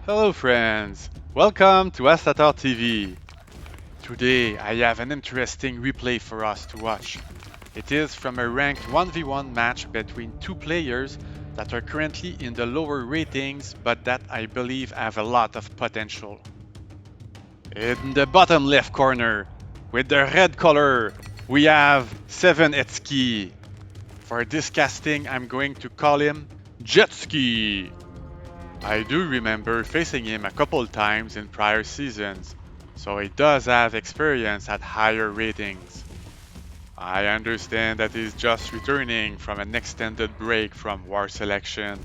Hello friends, welcome to AstatorTV. Today I have an interesting replay for us to watch. It is from a ranked 1v1 match between two players that are currently in the lower ratings but that I believe have a lot of potential. In the bottom left corner, with the red color, we have 7etsky. For this casting I'm going to call him Jetski. I do remember facing him a couple times in prior seasons, so he does have experience at higher ratings. I understand that he's just returning from an extended break from warselection,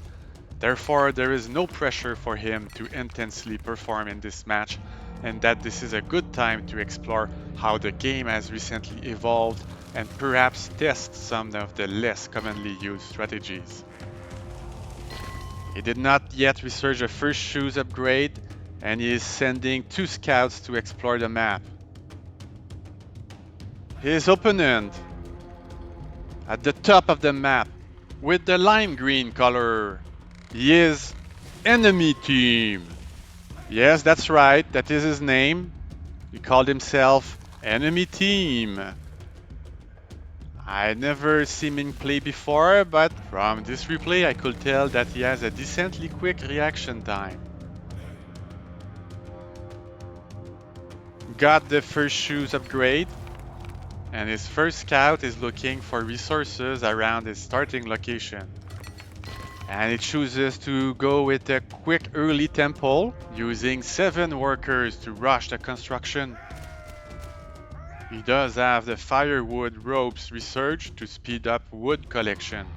therefore there is no pressure for him to intensely perform in this match, and that this is a good time to explore how the game has recently evolved and perhaps test some of the less commonly used strategies. He did not yet research a first shoes upgrade, and he is sending two scouts to explore the map. His opponent, at the top of the map, with the lime green color, he is Enemy Team. Yes, that's right, that is his name. He called himself Enemy Team. I never seen him play before, but from this replay I could tell that he has a decently quick reaction time. Got the first shoes upgrade, and his first scout is looking for resources around his starting location. And it chooses to go with a quick early temple, using 7 workers to rush the construction. He does have the firewood ropes research to speed up wood collection.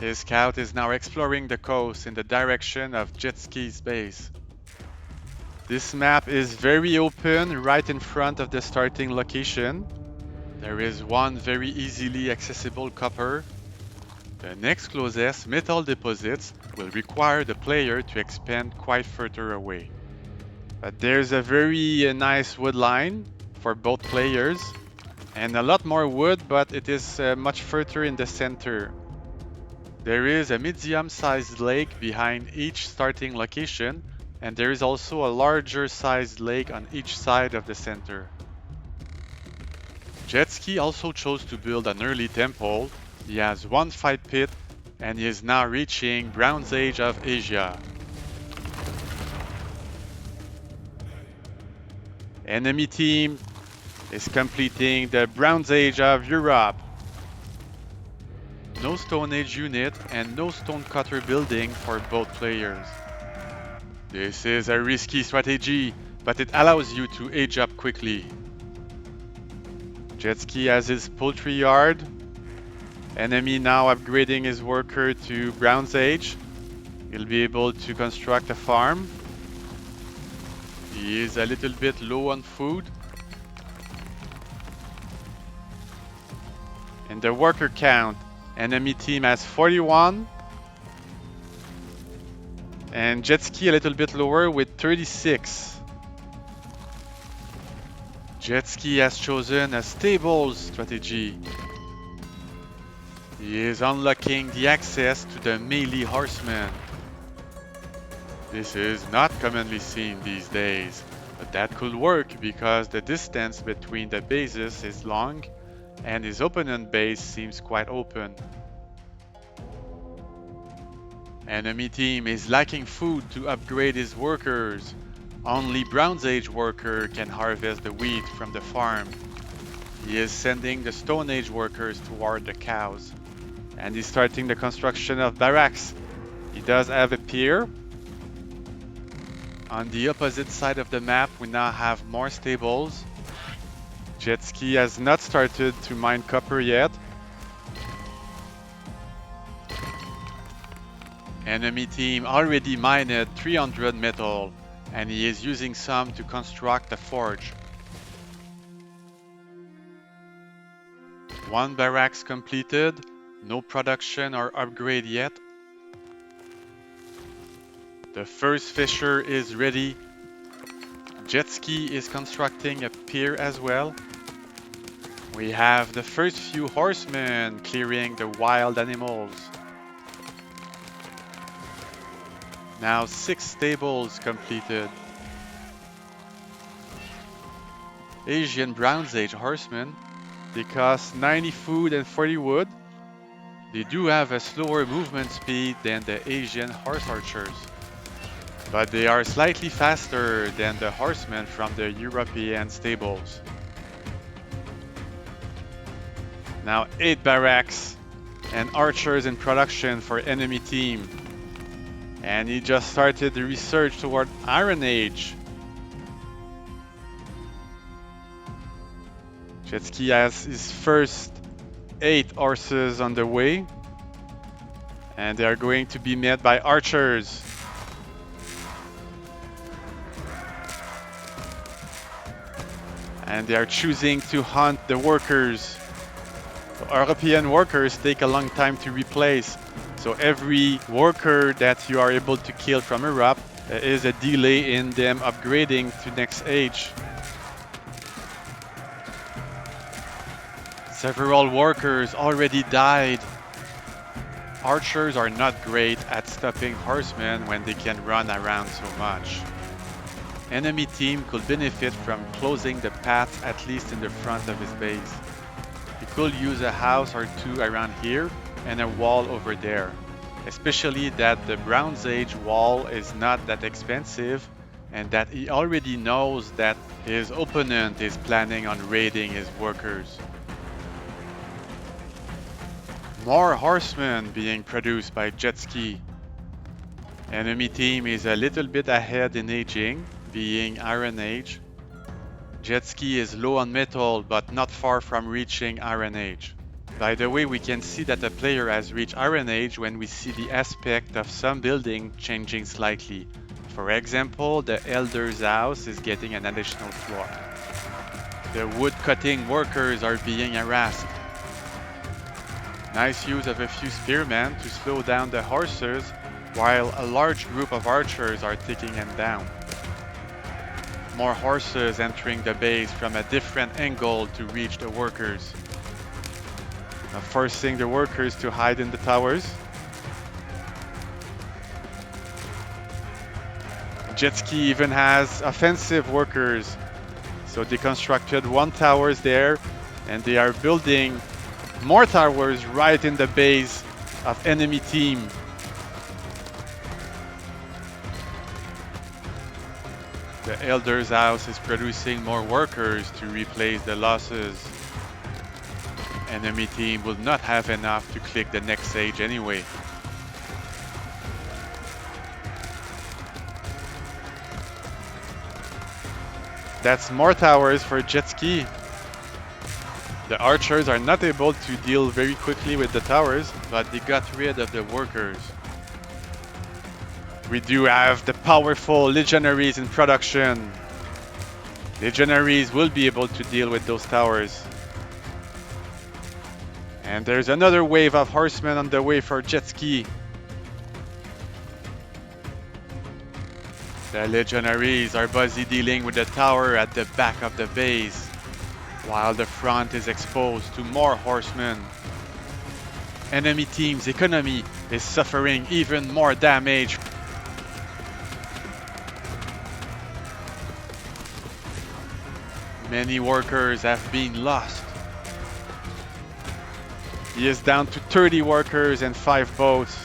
His scout is now exploring the coast in the direction of Jetski's base. This map is very open right in front of the starting location. There is one very easily accessible copper. The next closest metal deposits will require the player to expand quite further away. But there's a very nice wood line for both players, and a lot more wood, but it is much further in the center. There is a medium-sized lake behind each starting location, and there is also a larger sized lake on each side of the center. Jetski also chose to build an early temple. He has one fight pit, and he is now reaching Bronze Age of Asia. Enemy team is completing the Bronze Age of Europe. No Stone Age unit and no stone cutter building for both players. This is a risky strategy, but it allows you to age up quickly. Jetski has his poultry yard. Enemy now upgrading his worker to Bronze Age. He'll be able to construct a farm. He is a little bit low on food. In the worker count, enemy team has 41. And Jetski a little bit lower with 36. Jetski has chosen a stables strategy. He is unlocking the access to the melee horsemen. This is not commonly seen these days, but that could work because the distance between the bases is long and his opponent base seems quite open. Enemy team is lacking food to upgrade his workers. Only Bronze Age worker can harvest the wheat from the farm. He is sending the Stone Age workers toward the cows. And he's starting the construction of barracks. He does have a pier. On the opposite side of the map we now have more stables. Jetski has not started to mine copper yet. Enemy team already mined 300 metal, and he is using some to construct a forge. One barracks completed, no production or upgrade yet. The first fisher is ready. Jetski is constructing a pier as well. We have the first few horsemen clearing the wild animals. Now 6 stables completed. Asian Bronze Age horsemen. They cost 90 food and 40 wood. They do have a slower movement speed than the Asian horse archers, but they are slightly faster than the horsemen from the European stables. Now 8 barracks and archers in production for enemy team. And he just started the research toward Iron Age. Jetski has his first 8 horses on the way, and they are going to be met by archers. And they are choosing to hunt the workers. European workers take a long time to replace, so every worker that you are able to kill from Europe is a delay in them upgrading to next age. Several workers already died. Archers are not great at stopping horsemen when they can run around so much. Enemy team could benefit from closing the path at least in the front of his base. He could use a house or two around here and a wall over there, especially that the Bronze Age wall is not that expensive and that he already knows that his opponent is planning on raiding his workers. More horsemen being produced by Jetski. Enemy team is a little bit ahead in aging, being Iron Age. Jetski is low on metal but not far from reaching Iron Age. By the way, we can see that a player has reached Iron Age when we see the aspect of some building changing slightly. For example, the Elder's house is getting an additional floor. The wood cutting workers are being harassed. Nice use of a few spearmen to slow down the horses while a large group of archers are taking them down. More horses entering the base from a different angle to reach the workers. Now forcing the workers to hide in the towers. Jetski even has offensive workers. So they constructed 1 towers there and they are building more towers right in the base of enemy team. The Elder's house is producing more workers to replace the losses. Enemy team will not have enough to click the next stage anyway. That's more towers for Jetski. The archers are not able to deal very quickly with the towers, but they got rid of the workers. We do have the powerful legionaries in production. Legionaries will be able to deal with those towers. And there's another wave of horsemen on the way for Jetski. The legionaries are busy dealing with the tower at the back of the base, while the front is exposed to more horsemen. Enemy team's economy is suffering even more damage. Many workers have been lost. He is down to 30 workers and 5 boats.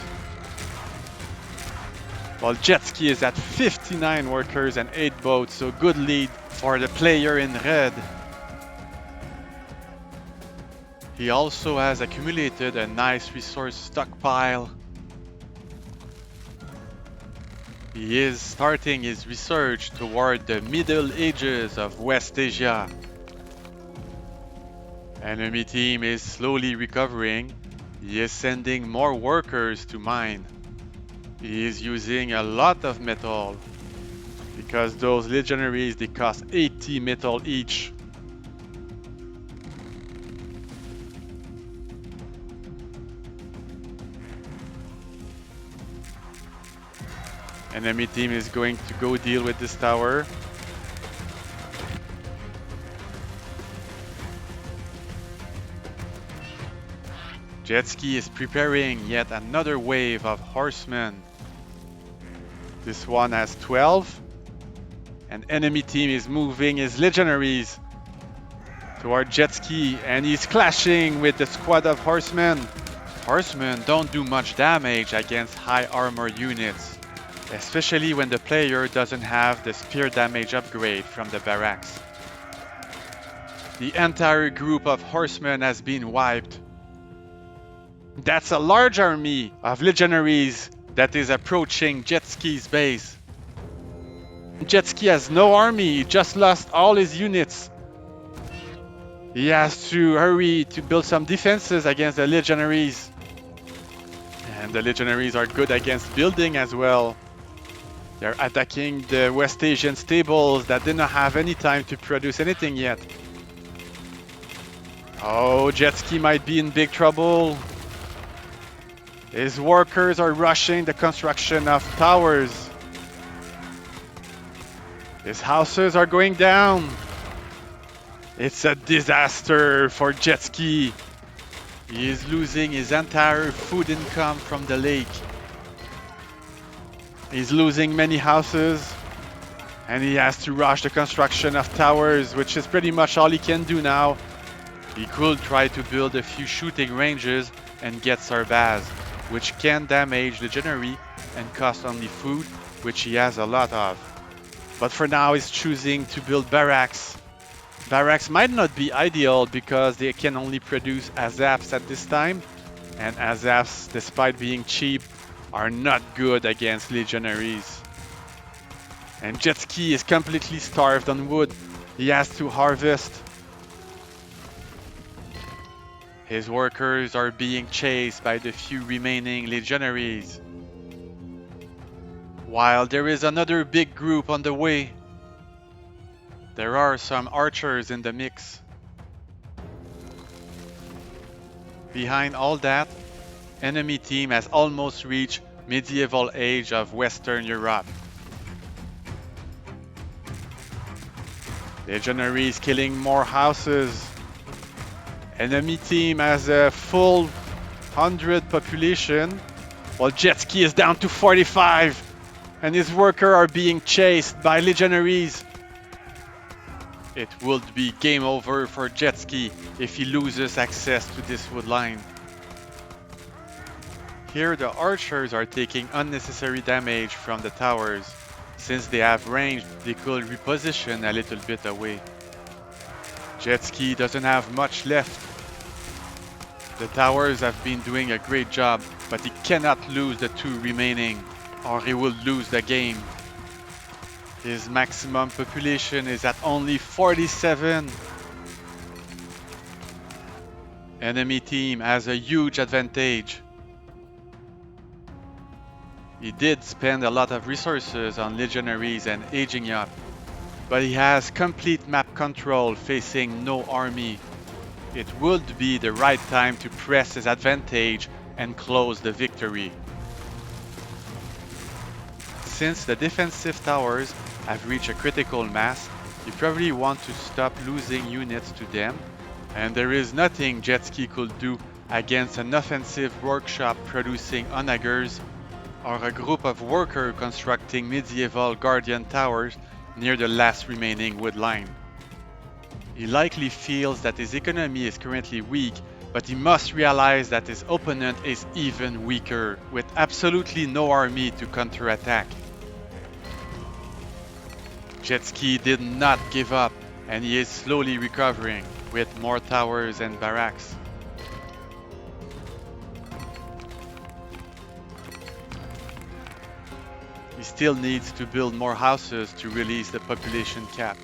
While Jetski is at 59 workers and 8 boats, so good lead for the player in red. He also has accumulated a nice resource stockpile. He is starting his research toward the Middle Ages of West Asia. Enemy team is slowly recovering. He is sending more workers to mine. He is using a lot of metal because those legionaries, they cost 80 metal each. Enemy team is going to go deal with this tower. Jetski is preparing yet another wave of horsemen. This one has 12. And enemy team is moving his legionaries toward jet ski, and he's clashing with the squad of horsemen. Horsemen don't do much damage against high armor units, especially when the player doesn't have the spear damage upgrade from the barracks. The entire group of horsemen has been wiped. That's a large army of legionaries that is approaching jet ski's base. Jet ski has no army, he just lost all his units. He has to hurry to build some defenses against the legionaries. And the legionaries are good against building as well. They're attacking the West Asian stables that did not have any time to produce anything yet. Oh, jet ski might be in big trouble. His workers are rushing the construction of towers. His houses are going down. It's a disaster for jet ski. He is losing his entire food income from the lake. He's losing many houses. And he has to rush the construction of towers, which is pretty much all he can do now. He could try to build a few shooting ranges and get Sarbaz, which can damage legionary and cost only food, which he has a lot of. But for now he's choosing to build barracks. Barracks might not be ideal because they can only produce Azaps at this time, and Azaps, despite being cheap, are not good against legionaries. And Jetski is completely starved on wood. He has to harvest. His workers are being chased by the few remaining legionaries. While there is another big group on the way, there are some archers in the mix. Behind all that, enemy team has almost reached medieval age of Western Europe. Legionaries killing more houses. Enemy team has a full 100 population, while Jetski is down to 45, and his workers are being chased by legionaries. It would be game over for Jetski if he loses access to this wood line. Here the archers are taking unnecessary damage from the towers. Since they have range, they could reposition a little bit away. Jetski doesn't have much left. The towers have been doing a great job, but he cannot lose the two remaining, or he will lose the game. His maximum population is at only 47. Enemy team has a huge advantage. He did spend a lot of resources on legionaries and aging up, but he has complete map control facing no army. It would be the right time to press his advantage and close the victory. Since the defensive towers have reached a critical mass, you probably want to stop losing units to them, and there is nothing Jetski could do against an offensive workshop producing onagers or a group of workers constructing medieval guardian towers near the last remaining wood line. He likely feels that his economy is currently weak, but he must realize that his opponent is even weaker, with absolutely no army to counterattack. Jetski did not give up, and he is slowly recovering, with more towers and barracks. He still needs to build more houses to release the population cap.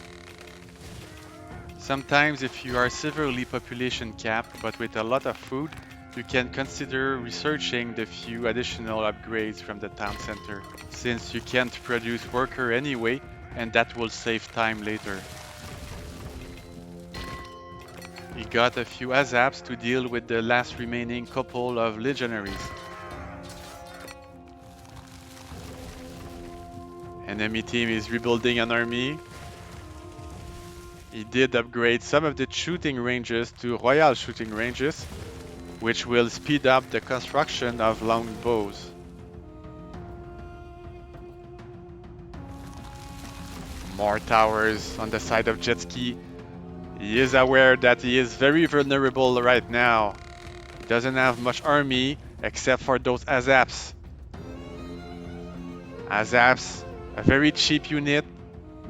Sometimes if you are severely population capped but with a lot of food, you can consider researching the few additional upgrades from the town center, since you can't produce worker anyway, and that will save time later. He got a few Azaps to deal with the last remaining couple of legionaries. Enemy team is rebuilding an army. He did upgrade some of the shooting ranges to royal shooting ranges, which will speed up the construction of longbows. More towers on the side of Jetski. He is aware that he is very vulnerable right now. He doesn't have much army except for those Azaps. Azaps, a very cheap unit,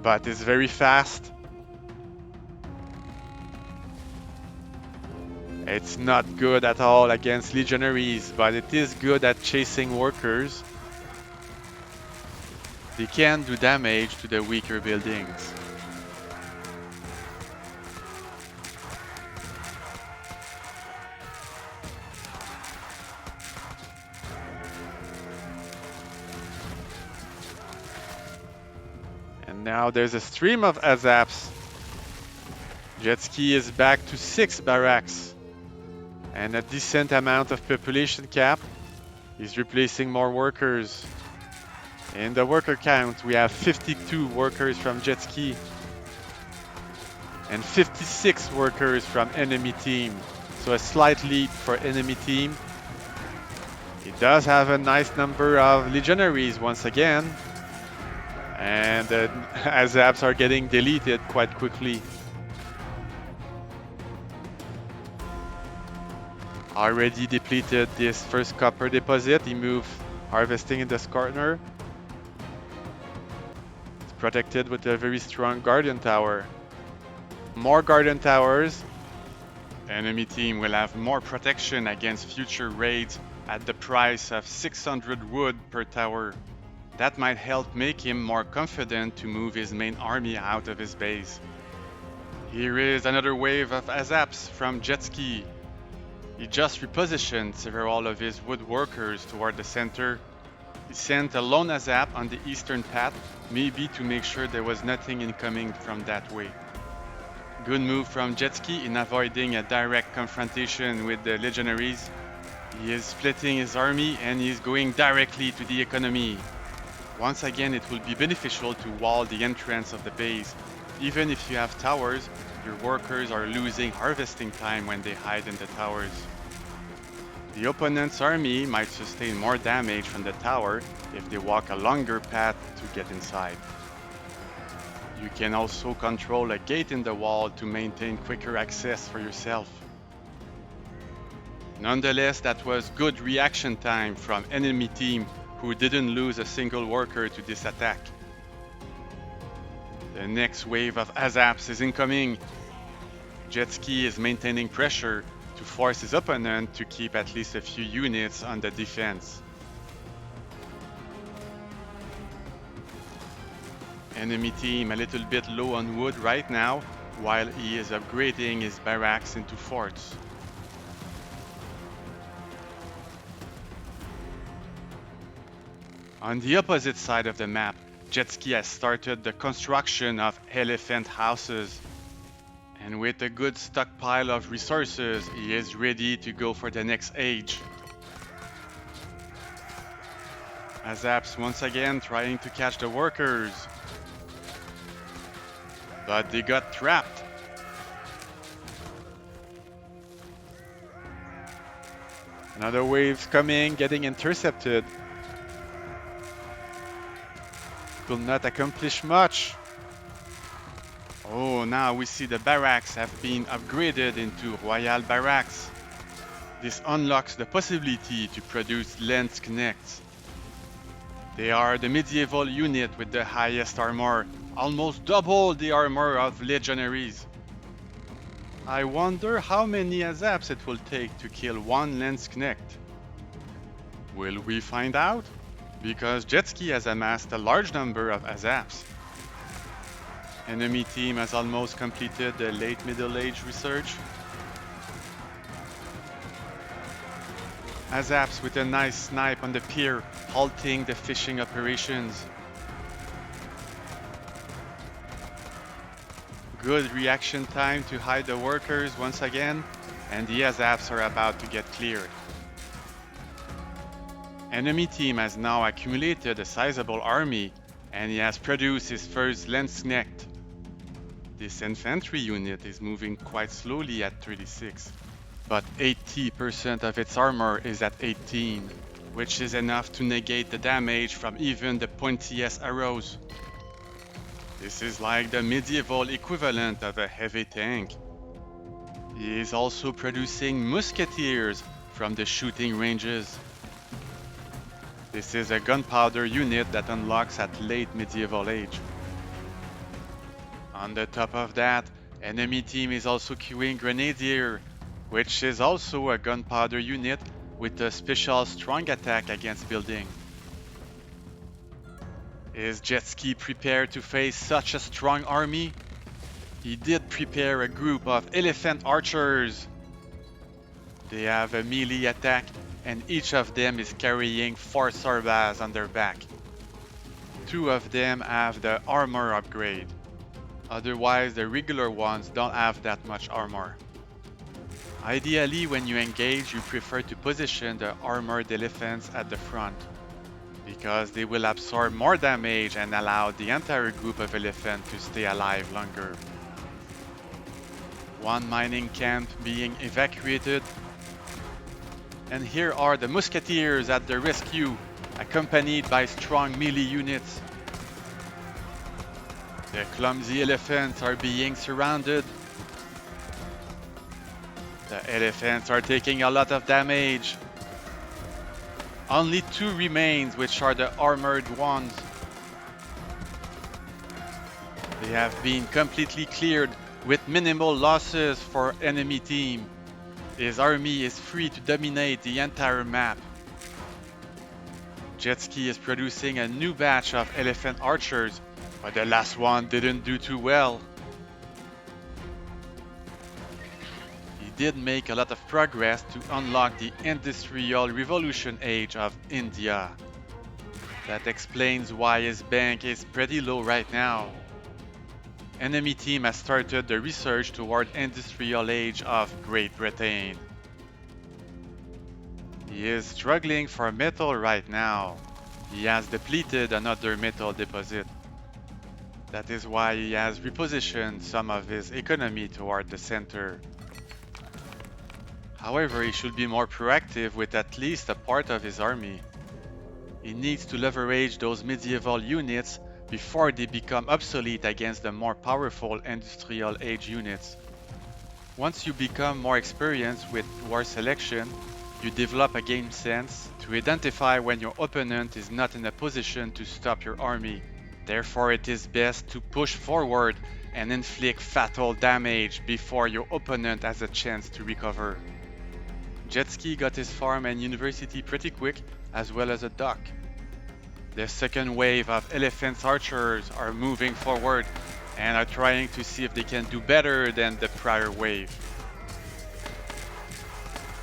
but is very fast. It's not good at all against legionaries, but it is good at chasing workers. They can do damage to the weaker buildings. And now there's a stream of Azaps. Jetski is back to 6 barracks and a decent amount of population cap. He's replacing more workers. In the worker count, we have 52 workers from Jetski and 56 workers from enemy team. So a slight lead for enemy team. He does have a nice number of legionaries once again. And the Azaps are getting deleted quite quickly. Already depleted this first copper deposit. He moved harvesting in this corner. It's protected with a very strong guardian tower. More guardian towers. Enemy team will have more protection against future raids at the price of 600 wood per tower. That might help make him more confident to move his main army out of his base. Here is another wave of Azaps from Jetski. He just repositioned several of his woodworkers toward the center. He sent a lone Azap on the eastern path, maybe to make sure there was nothing incoming from that way. Good move from Jetski in avoiding a direct confrontation with the legionaries. He is splitting his army and he is going directly to the economy. Once again, it will be beneficial to wall the entrance of the base. Even if you have towers, your workers are losing harvesting time when they hide in the towers. The opponent's army might sustain more damage from the tower if they walk a longer path to get inside. You can also control a gate in the wall to maintain quicker access for yourself. Nonetheless, that was good reaction time from enemy team who didn't lose a single worker to this attack. The next wave of Azaps is incoming. Jetski is maintaining pressure to force his opponent to keep at least a few units on the defense. Enemy team a little bit low on wood right now, while he is upgrading his barracks into forts. On the opposite side of the map, Jetski has started the construction of elephant houses. And with a good stockpile of resources, he is ready to go for the next age. Azaps once again trying to catch the workers. But they got trapped. Another wave's coming, getting intercepted. Will not accomplish much. Oh, now we see the barracks have been upgraded into royal barracks. This unlocks the possibility to produce Landsknechts. They are the medieval unit with the highest armor, almost double the armor of legionaries. I wonder how many Azaps it will take to kill one Landsknecht. Will we find out? Because Jetski has amassed a large number of Azaps. Enemy team has almost completed the late Middle Age research. Azaps with a nice snipe on the pier, halting the fishing operations. Good reaction time to hide the workers once again, and the Azaps are about to get cleared. Enemy team has now accumulated a sizable army, and he has produced his first Landsknecht. This infantry unit is moving quite slowly at 36, but 80% of its armor is at 18, which is enough to negate the damage from even the pointiest arrows. This is like the medieval equivalent of a heavy tank. He is also producing musketeers from the shooting ranges. This is a gunpowder unit that unlocks at late medieval age. On the top of that, enemy team is also queuing Grenadier, which is also a gunpowder unit with a special strong attack against building. Is Jetski prepared to face such a strong army? He did prepare a group of elephant archers. They have a melee attack and each of them is carrying 4 sorbas on their back. 2 of them have the armor upgrade. Otherwise, the regular ones don't have that much armor. Ideally, when you engage, you prefer to position the armored elephants at the front, because they will absorb more damage and allow the entire group of elephants to stay alive longer. One mining camp being evacuated. And here are the musketeers at the rescue, accompanied by strong melee units. The clumsy elephants are being surrounded. The elephants are taking a lot of damage. Only 2 remains, which are the armored ones. They have been completely cleared with minimal losses for enemy team. His army is free to dominate the entire map. Jetski is producing a new batch of elephant archers, but the last one didn't do too well. He did make a lot of progress to unlock the Industrial Revolution age of India. That explains why his bank is pretty low right now. Enemy team has started the research toward Industrial Age of Great Britain. He is struggling for metal right now. He has depleted another metal deposit. That is why he has repositioned some of his economy toward the center. However, he should be more proactive with at least a part of his army. He needs to leverage those medieval units before they become obsolete against the more powerful Industrial Age units. Once you become more experienced with war selection, you develop a game sense to identify when your opponent is not in a position to stop your army. Therefore, it is best to push forward and inflict fatal damage before your opponent has a chance to recover. Jetski got his farm and university pretty quick, as well as a dock. The second wave of elephant archers are moving forward and are trying to see if they can do better than the prior wave.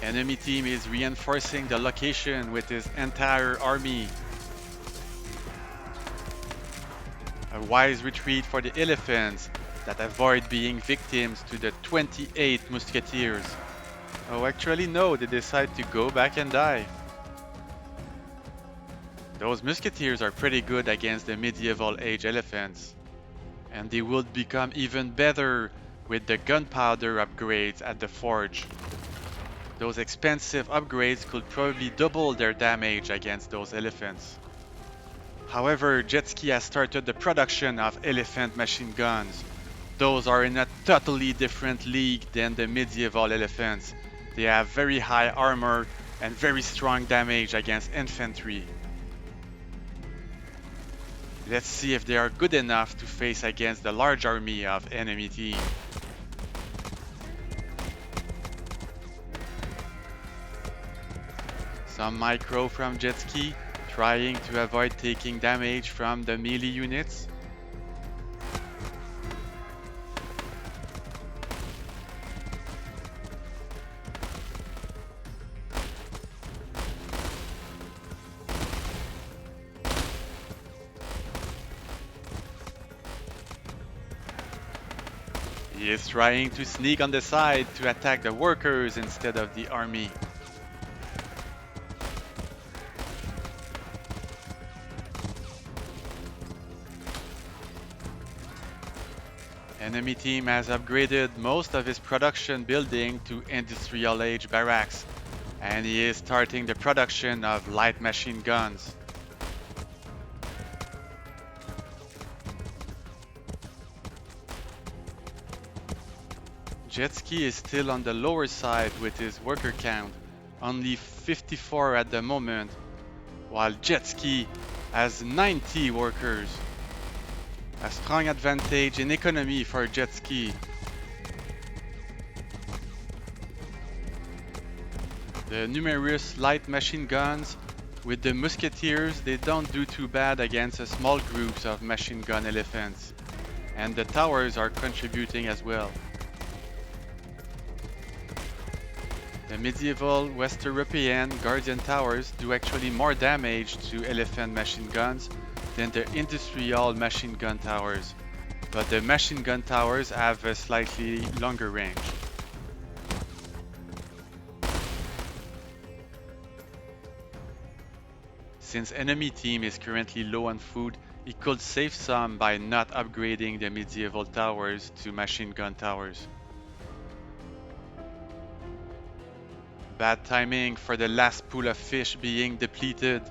Enemy team is reinforcing the location with his entire army. A wise retreat for the elephants that avoid being victims to the 28 musketeers. Oh, actually no, they decide to go back and die. Those musketeers are pretty good against the medieval age elephants, and they would become even better with the gunpowder upgrades at the forge. Those expensive upgrades could probably double their damage against those elephants. However, Jetski has started the production of elephant machine guns. Those are in a totally different league than the medieval elephants. They have very high armor and very strong damage against infantry. Let's see if they are good enough to face against the large army of enemy team. Some micro from Jetski, trying to avoid taking damage from the melee units. He is trying to sneak on the side to attack the workers instead of the army. Enemy team has upgraded most of his production building to Industrial Age barracks, and he is starting the production of light machine guns. Jetski is still on the lower side with his worker count, only 54 at the moment, while Jetski has 90 workers. A strong advantage in economy for Jetski. The numerous light machine guns with the musketeers, they don't do too bad against a small groups of machine gun elephants, and the towers are contributing as well. The medieval West European Guardian Towers do actually more damage to elephant machine guns than the industrial machine gun towers, but the machine gun towers have a slightly longer range. Since enemy team is currently low on food, he could save some by not upgrading the medieval towers to machine gun towers. Bad timing for the last pool of fish being depleted.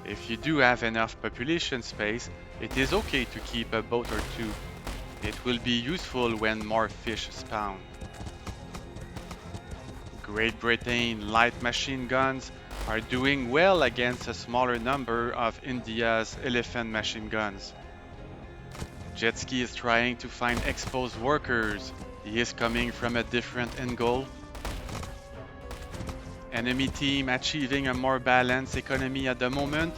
If you do have enough population space, it is okay to keep a boat or two. It will be useful when more fish spawn. Great Britain light machine guns are doing well against a smaller number of India's elephant machine guns. Jetski is trying to find exposed workers. He is coming from a different angle. Enemy team achieving a more balanced economy at the moment.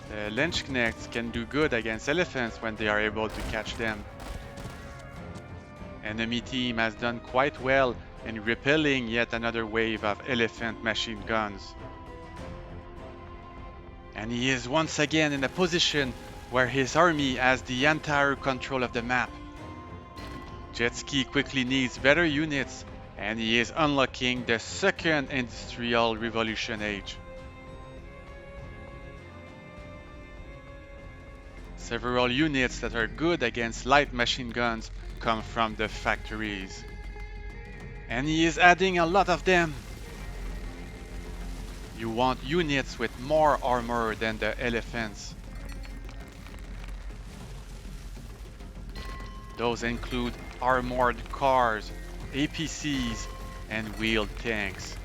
The Lenchknechts can do good against elephants when they are able to catch them. Enemy team has done quite well in repelling yet another wave of elephant machine guns. And he is once again in a position where his army has the entire control of the map. Jetski quickly needs better units, and he is unlocking the second industrial revolution age. Several units that are good against light machine guns come from the factories. And he is adding a lot of them. You want units with more armor than the elephants. Those include armored cars, APCs, and wheeled tanks.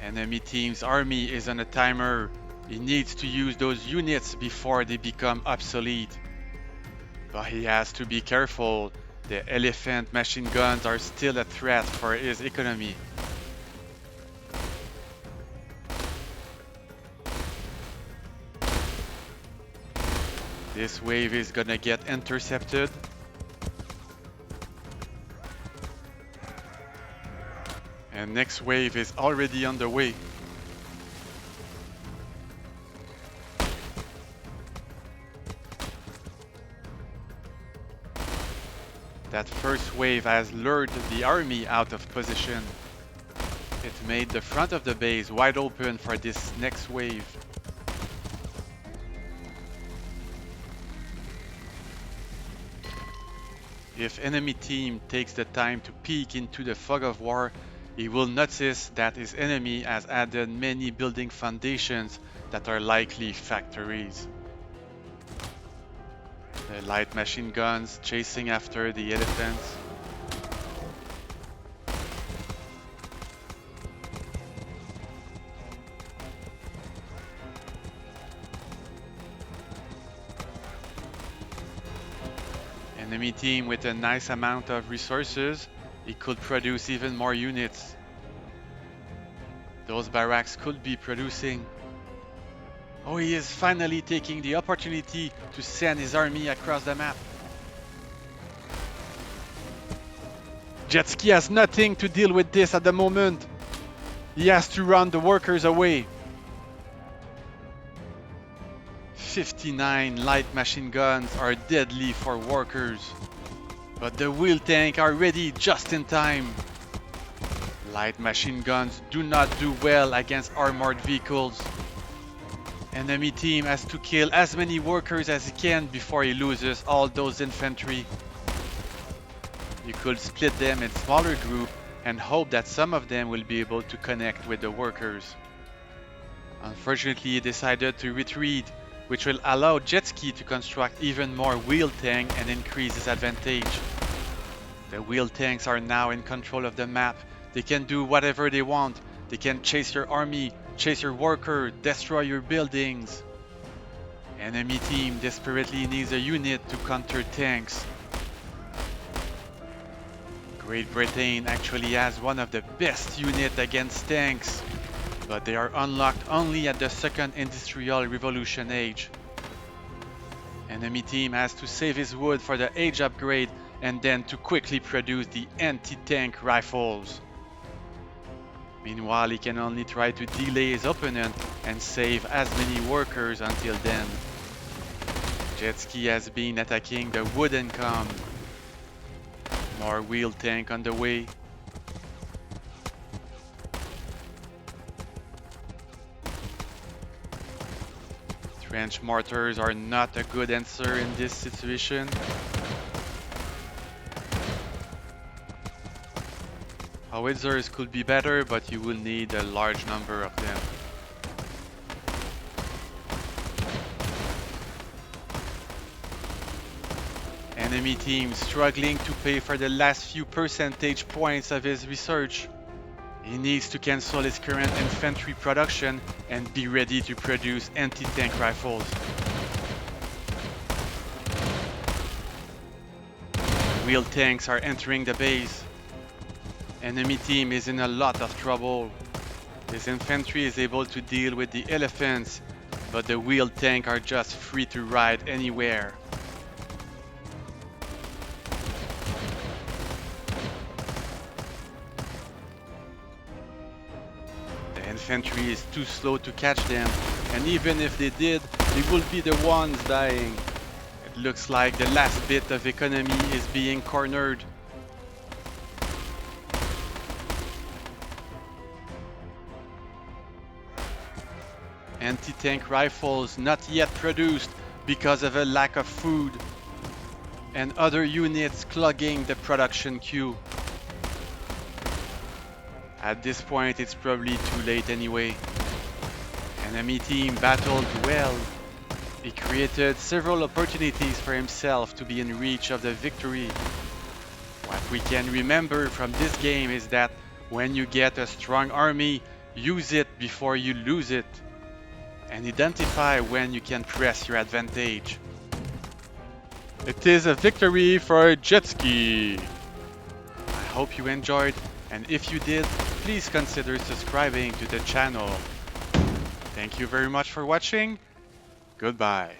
Enemy team's army is on a timer. He needs to use those units before they become obsolete. But he has to be careful. The elephant machine guns are still a threat for his economy. This wave is gonna get intercepted. And next wave is already on the way. That first wave has lured the army out of position. It made the front of the base wide open for this next wave. If enemy team takes the time to peek into the fog of war, he will notice that his enemy has added many building foundations that are likely factories. The light machine guns chasing after the elephants. Enemy team with a nice amount of resources, it could produce even more units. Those barracks could be producing. Oh, he is finally taking the opportunity to send his army across the map. Jetski has nothing to deal with this at the moment. He has to run the workers away. 59 light machine guns are deadly for workers, but the wheel tank are ready just in time. Light machine guns do not do well against armored vehicles. Enemy team has to kill as many workers as he can before he loses all those infantry. You could split them in smaller groups and hope that some of them will be able to connect with the workers. Unfortunately, he decided to retreat which will allow Jetski to construct even more wheel tank and increase his advantage. The wheel tanks are now in control of the map. They can do whatever they want. They can chase your army, chase your worker, destroy your buildings. Enemy team desperately needs a unit to counter tanks. Great Britain actually has one of the best units against tanks, but they are unlocked only at the second industrial revolution age. Enemy team has to save his wood for the age upgrade and then to quickly produce the anti-tank rifles. Meanwhile, he can only try to delay his opponent and save as many workers until then. Jetski has been attacking the wooden com. More wheel tank on the way. Trench mortars are not a good answer in this situation. Howitzers could be better, but you will need a large number of them. Enemy team struggling to pay for the last few percentage points of his research. He needs to cancel his current infantry production and be ready to produce anti-tank rifles. Wheel tanks are entering the base. Enemy team is in a lot of trouble. His infantry is able to deal with the elephants, but the wheel tank are just free to ride anywhere. The infantry is too slow to catch them, and even if they did, they will be the ones dying. It looks like the last bit of economy is being cornered. Anti-tank rifles not yet produced because of a lack of food, and other units clogging the production queue. At this point, it's probably too late anyway. Enemy team battled well. He created several opportunities for himself to be in reach of the victory. What we can remember from this game is that when you get a strong army, use it before you lose it, and identify when you can press your advantage. It is a victory for Jetski. I hope you enjoyed, and if you did, please consider subscribing to the channel. Thank you very much for watching. Goodbye.